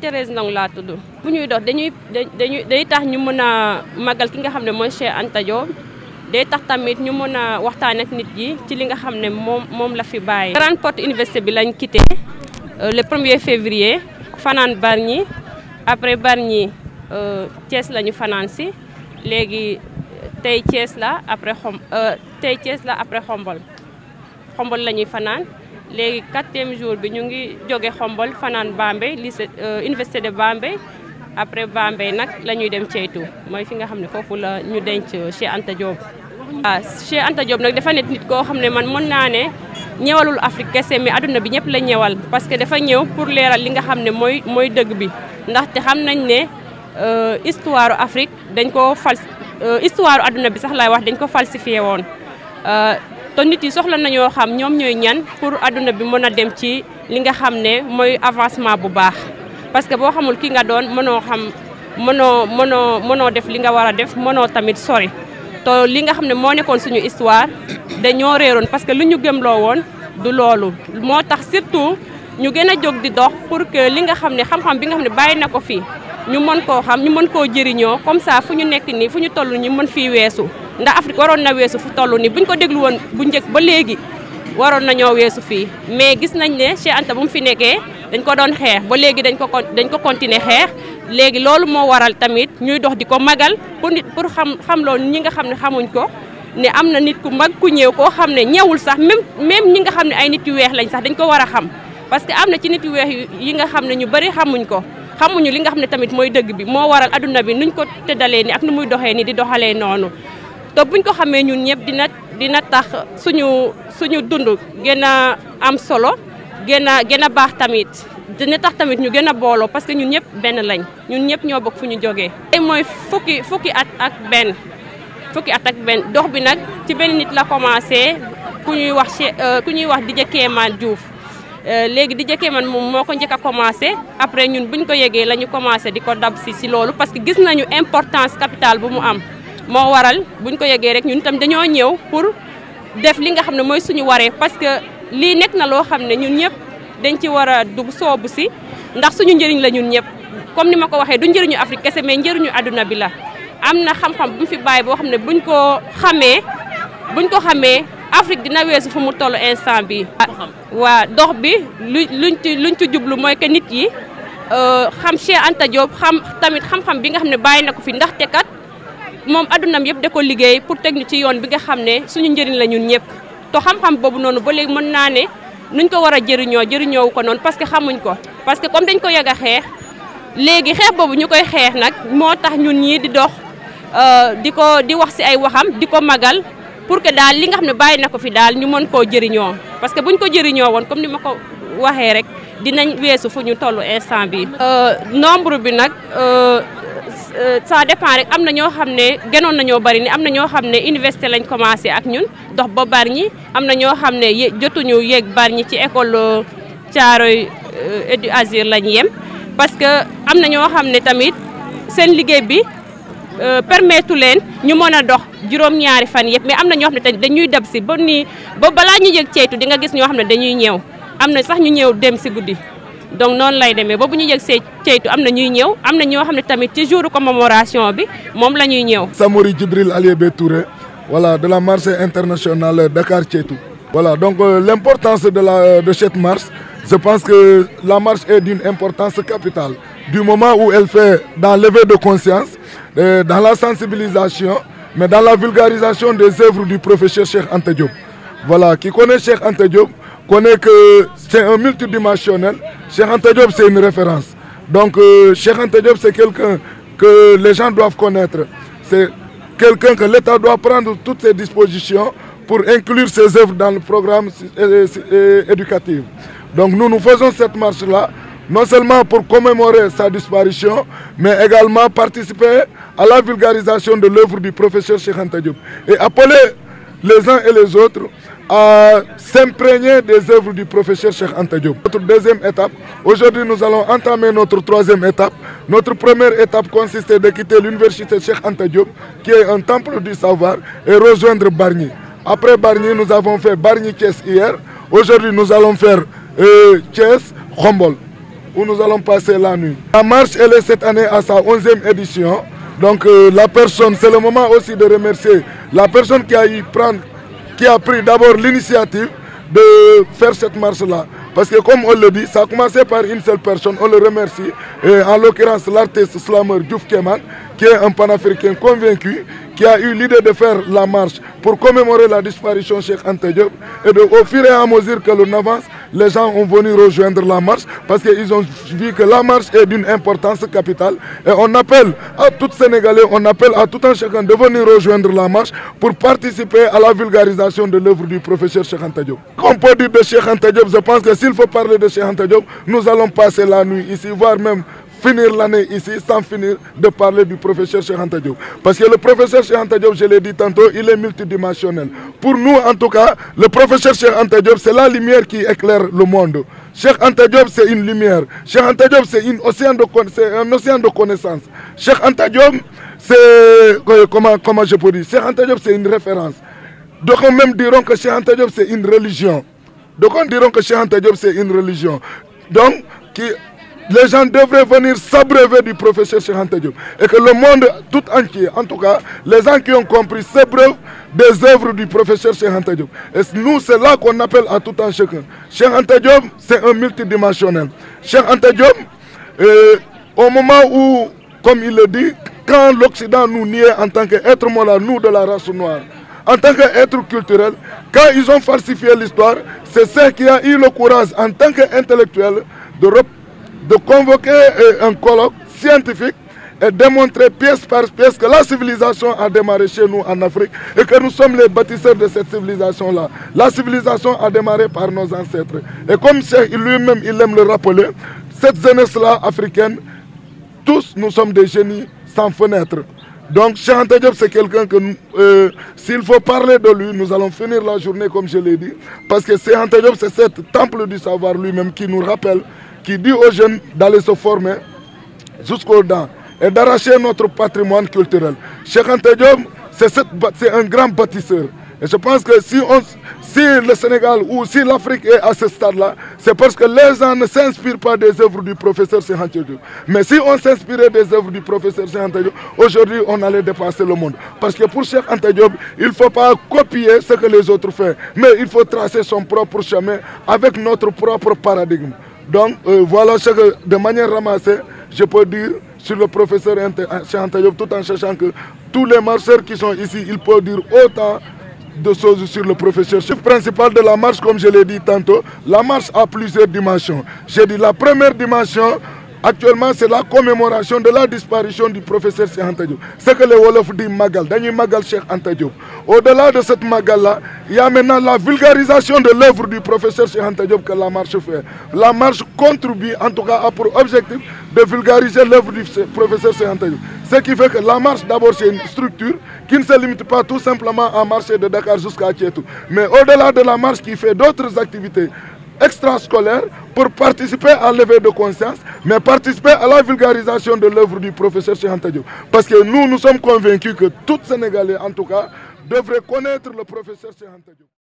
Thérèse Ndong laa tudd bu ñuy dox day tax ñu mën a magal ki nga xam ne mooy Cheikh Anta Diop day tax tamit ñu mën a waxtaan ak nit yi ci li nga xam ne moom la fi bàyyi. Grande Porte université bi lañ quitté le 1er février fanaan Bargny après Bargny Thiès la ñu fanaan si léegi tey Thiès la après Xombol la ñuy fanaan. léegi 4e jour bi ñu ngi jóge Xombol fanaan Bambey lycée université de Bambey après Bambey nag la ñuy dem ceytu mooy fi nga xam ne foofu la ñu denc Cheikh Anta Diop. waaw Cheikh Anta Diop nag dafa nekk nit koo xam ne man mën naa ne ñëwalul Afrique kese mais adduna bi ñëpp la ñëwal parce que dafa ñëw pour leeral li nga xam ne mooy dëgg bi ndaxte xam nañ ne histoire Afrique dañ ko histoire adduna bi sax laay wax dañ ko falsifié woon. te nit yi soxla nañoo xam ñoom ñooy ñan pour adduna bi mën a dem ci li nga xam ne mooy avancement bu baax parce que boo xamul ki nga doon mënoo def li nga war a def mënoo tamit sori te li nga xam ne moo nekkoon suñu histoire dañoo réeroon parce que lu ñu gëmloo woon du loolu moo tax surtout ñu gën a jóg di dox pour que li nga xam ne xam-xam bi nga xam ne bàyyi na ko fii ñu mën koo xam ñu mën koo jëriñoo comme ça fu ñu nekk nii fu ñu toll ñu mën fii weesu ndax Afrique waroon na weesu fu toll nii buñ ko déglu woon bu njëkk ba léegi waroon nañoo weesu fii mais gis nañ ne Cheikh Anta bu mu fi nekkee dañ ko doon xeex ba léegi dañ ko continuer xeex léegi loolu moo waral tamit ñuy dox di ko magal pour xam loolu ñi nga xam ne xamuñ ko ne am na nit ku mag ku ñëw koo xam ne ñëwul sax même ñi nga xam ne ay nit yu weex lañ sax dañ ko war a xam parce que am na ci nit yu weex yi nga xam ne ñu bari xamuñu li nga xam ne tamit mooy dëgg bi moo waral adduna bi nuñ ko tëddalee ni ak nu muy doxee ni di doxalee noonu te buñ ko xamee ñun ñëpp dina tax suñu dund gën a am solo gën a baax tamit dina tax tamit ñu gën a booloo parce que ñun ñëpp benn lañ ñun ñëpp ñoo bokk fu ñu jógee. tey mooy fukki at ak benn dox bi nag ci benn nit la commencé ku ñuy wax Dj Kémane Diouf léegi Dj Kémane moom moo ko njëkk a commencé après ñun buñ ko yegee la ñu commencé di ko dab si loolu parce que gis nañu importance capitale bu mu am. moo waral buñ ko yeggee rek ñun tam dañoo ñëw pour def li nga xam ne mooy suñu waree parce que lii nekk na loo xam ne ñun ñëpp dañ ci war a dugg soobu si ndax suñu njëriñ la ñun ñëpp comme ni ma ko waxee du njëriñu Afrique kese mais njëriñu adduna bi la. am na xam-xam bu mu fi bàyyi boo xam ne buñ ko xamee Afrique dina weesu fu mu toll instant bi waa dox bi luñ ci jublu mooy que nit yi xam Cheikh Anta Diop xam tamit xam-xam bi nga xam ne bàyyi na ko fi ndaxte kat. moom addunam yëpp da ko liggéey pour teg ñu ci yoon bi nga xam ne suñu njëriñ la ñun ñëpp te xam-xam boobu noonu ba léegi mën naa ne nuñ ko war a jëriñoo ko noonu parce que xamuñ ko parce que comme dañ ko yàgg a xeex léegi xeex boobu ñu koy xeex nag moo tax ñun ñii di dox di wax si ay waxam di ko magal pour que daal li nga xam ne bàyyi na ko fi daal ñu mën koo jëriñoo parce que buñ ko jëriñoo woon comme ni ma ko waxee rek dinañ weesu fu ñu toll instant bi nombre bi nag ça dépend rek am na ñoo xam ne gënoon nañoo bari ni am na ñoo xam ne université lañ commencé ak ñun dox ba Bargny am na ñoo xam ne jotuñu yéeg Bargny ci école Thiaroye Edu Azur lañ yem parce que am na ñoo xam ne tamit seen liggéey bi permettre leen ñu mën a dox juróom-ñaari fan yëpp mais am na ñoo xam ne tamit dañuy dab si ba balaa ñu yëg ceytu di nga gis ñoo xam ne dañuy ñëw am na sax ñu ñëw dem si guddi donc noonu lay demee ba bu ñu yëg ceytu am na ñuy ñëw am na ñoo xam ne tamit ci jour commémoration bi moom la ñuy ñëw. Samori Djibril Aliébé Touré voilà de la marche internationale Dakar Ceytu. Voilà donc l'importance de cette marche je pense que la marche est d'une importance capitale du moment où elle fait dans l'éveil de conscience dans la sensibilisation mais dans la vulgarisation des œuvres du professeur Cheikh Anta Diop. Voilà qui connaît Cheikh Anta Diop connaît que c'est un multidimensionnel. Cheikh Anta Diop, c'est une référence. Donc, Cheikh Anta Diop, c'est quelqu'un que les gens doivent connaître. C'est quelqu'un que l'État doit prendre toutes ses dispositions pour inclure ses œuvres dans le programme éducatif. Donc, nous faisons cette marche-là, non seulement pour commémorer sa disparition, mais également participer à la vulgarisation de l'œuvre du professeur Cheikh Anta Diop. Et appeler les uns et les autres à s'imprégner des œuvres du professeur Cheikh Anta Diop. Notre deuxième étape, aujourd'hui nous allons entamer notre troisième étape. Notre première étape consistait de quitter l'université Cheikh Anta Diop, qui est un temple du savoir, et rejoindre Bargny. Après Bargny, nous avons fait Bargny-Thiès hier. Aujourd'hui, nous allons faire Thiès-Khombol. où nous allons passer la nuit. La marche, elle est cette année à sa 11e édition. Donc la personne, c'est le moment aussi de remercier la personne qui a pris d'abord l'initiative de faire cette marche-là. Parce que comme on le dit, ça a commencé par une seule personne, on le remercie. Et en l'occurrence, l'artiste slammer Diouf Keman, qui est un panafricain convaincu, qui a eu l'idée de faire la marche pour commémorer la disparition de Cheikh Anta Diop. Et au fur et à mesure que l'on avance, les gens ont venu rejoindre la marche parce qu'ils ont vu que la marche est d'une importance capitale. Et on appelle à tous les Sénégalais, on appelle à tout un chacun de venir rejoindre la marche pour participer à la vulgarisation de l'œuvre du professeur Cheikh Anta Diop. On peut dire de Cheikh Anta Diop, je pense que s'il faut parler de Cheikh Anta Diop, nous allons passer la nuit ici, voire même finir l'année ici sans finir de parler du professeur Cheikh Anta Diop. Parce que le professeur Cheikh Anta Diop, je l'ai dit tantôt, il est multidimensionnel. Pour nous, en tout cas, le professeur Cheikh Anta Diop, c'est la lumière qui éclaire le monde. Cheikh Anta Diop, c'est une lumière. Cheikh Anta Diop, c'est un océan de connaissances. Cheikh Anta Diop, c'est... Comment je peux dire? Cheikh Anta Diop, c'est une référence. Donc, on même diront que Cheikh Anta Diop, c'est une religion. Donc, on diront que Cheikh Anta Diop, c'est une religion. Donc, les gens devraient venir s'abreuver du professeur Cheikh Anta Diop. Et que le monde tout entier, en tout cas, les gens qui ont compris, s'abreuvent des œuvres du professeur Cheikh Anta Diop. Et nous, c'est là qu'on appelle à tout un chacun. Cheikh Anta Diop, c'est un multidimensionnel. Cheikh Anta Diop, au moment où, comme il le dit, quand l'Occident nous niait en tant qu'être moral, nous de la race noire, en tant qu'être culturel, quand ils ont falsifié l'histoire, c'est ceux qui ont eu le courage en tant qu'intellectuel de convoquer un colloque scientifique et démontrer pièce par pièce que la civilisation a démarré chez nous en Afrique et que nous sommes les bâtisseurs de cette civilisation-là. La civilisation a démarré par nos ancêtres. Et comme lui-même, il aime le rappeler, cette jeunesse-là africaine, tous nous sommes des génies sans fenêtre. Donc Cheikh Anta Diop, c'est quelqu'un que, s'il faut parler de lui, nous allons finir la journée comme je l'ai dit. Parce que Cheikh Anta Diop, c'est cet temple du savoir lui-même qui nous rappelle, qui dit aux jeunes d'aller se former jusqu'aux dents et d'arracher notre patrimoine culturel. Cheikh Anta Diop, c'est un grand bâtisseur. Et je pense que si le Sénégal ou si l'Afrique est à ce stade-là, c'est parce que les gens ne s'inspirent pas des œuvres du professeur Cheikh Anta Diop. Mais si on s'inspirait des œuvres du professeur Cheikh Anta Diop, aujourd'hui on allait dépasser le monde. Parce que pour Cheikh Anta Diop, il ne faut pas copier ce que les autres font, mais il faut tracer son propre chemin avec notre propre paradigme. Donc voilà ce que, de manière ramassée, je peux dire sur le professeur Cheikh Anta Diop, tout en sachant que tous les marcheurs qui sont ici, ils peuvent dire autant de choses sur le professeur. Le chef principal de la marche, comme je l'ai dit tantôt, la marche a plusieurs dimensions. J'ai dit la première dimension, actuellement, c'est la commémoration de la disparition du professeur Cheikh Anta Diop. C'est que les Wolofs disent Magal, Dany Magal Cheikh Anta Diop. Au-delà de cette Magal-là, il y a maintenant la vulgarisation de l'œuvre du professeur Cheikh Anta Diop que la marche fait. La marche contribue, en tout cas, a pour objectif de vulgariser l'œuvre du professeur Cheikh Anta Diop. Ce qui fait que la marche, d'abord, c'est une structure qui ne se limite pas tout simplement à marcher de Dakar jusqu'à Kétou. Mais au-delà de la marche qui fait d'autres activités extrascolaires pour participer à l'éveil de conscience, mais participer à la vulgarisation de l'œuvre du professeur Cheikh Anta Diop. Parce que nous sommes convaincus que tout Sénégalais, en tout cas, devrait connaître le professeur Cheikh Anta Diop.